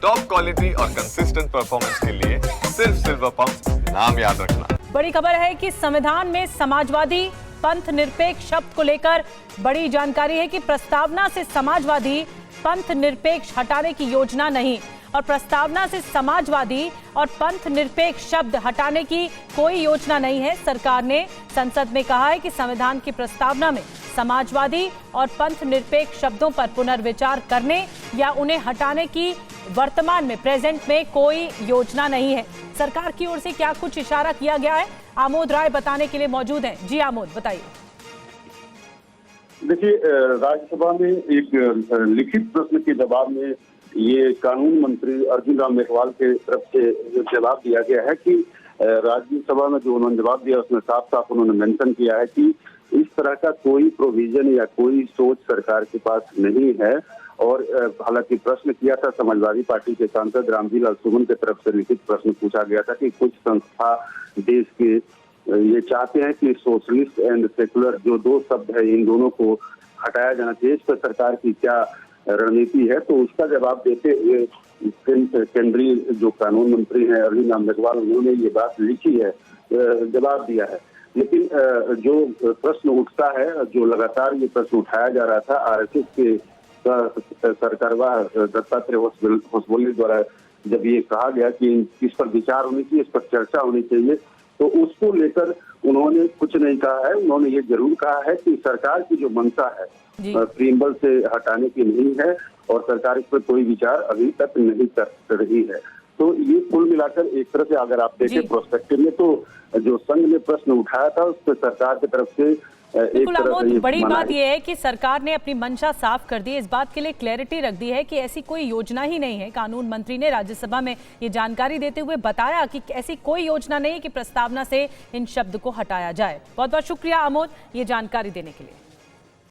Top quality और consistent performance के लिए सिर्फ सिल्वर पंप नाम याद रखना। बड़ी खबर है कि संविधान में समाजवादी पंथ निरपेक्ष शब्द को लेकर बड़ी जानकारी है कि प्रस्तावना से समाजवादी पंथ निरपेक्ष हटाने की योजना नहीं, और प्रस्तावना से समाजवादी और पंथ निरपेक्ष शब्द हटाने की कोई योजना नहीं है। सरकार ने संसद में कहा है कि संविधान की प्रस्तावना में समाजवादी और पंथ निरपेक्ष शब्दों पर पुनर्विचार करने या उन्हें हटाने की वर्तमान में प्रेजेंट में कोई योजना नहीं है। सरकार की ओर से क्या कुछ इशारा किया गया है, आमोद राय बताने के लिए मौजूद हैं। जी आमोद, बताइए। देखिए, राज्यसभा में एक लिखित प्रश्न के जवाब में ये कानून मंत्री अर्जुन राम मेघवाल के तरफ से जवाब दिया गया है कि राज्यसभा में जो उन्होंने जवाब दिया उसमें साफ साफ उन्होंने मेंशन किया है कि इस तरह का कोई प्रोविजन या कोई सोच सरकार के पास नहीं है। और हालांकि प्रश्न किया था समाजवादी पार्टी के सांसद रामजी सुमन की तरफ से, लिखित प्रश्न पूछा गया था कि कुछ संस्था देश के ये चाहते हैं कि सोशलिस्ट एंड सेकुलर जो दो शब्द है इन दोनों को हटाया जाना चाहिए, इस पर सरकार की क्या रणनीति है। तो उसका जवाब देते हुए केंद्रीय जो कानून मंत्री हैं अर्जुन राम मेघवाल, उन्होंने ये बात लिखी है, जवाब दिया है। लेकिन जो प्रश्न उठता है, जो लगातार ये प्रश्न उठाया जा रहा था आरएसएस के सरकारवा दत्तात्रेय होसबोले द्वारा, जब ये कहा गया कि इस पर विचार होनी चाहिए, इस पर चर्चा होनी चाहिए, तो उसको लेकर उन्होंने कुछ नहीं कहा है। उन्होंने ये जरूर कहा है कि सरकार की जो मंशा है प्रीएम्बल से हटाने की नहीं है और सरकार इस पर कोई विचार अभी तक नहीं कर रही है। तो ये कुल मिलाकर एक तरह से अगर आप देखें प्रोस्पेक्टिव में, तो जो संघ ने प्रश्न उठाया था उस पर सरकार की तरफ से एक तरह से बड़ी बात यह है कि सरकार ने अपनी मंशा साफ कर दी, इस बात के लिए क्लैरिटी रख दी है कि ऐसी कोई योजना ही नहीं है। कानून मंत्री ने राज्यसभा में ये जानकारी देते हुए बताया कि ऐसी कोई योजना नहीं है कि प्रस्तावना से इन शब्द को हटाया जाए। बहुत बहुत शुक्रिया आमोद ये जानकारी देने के लिए।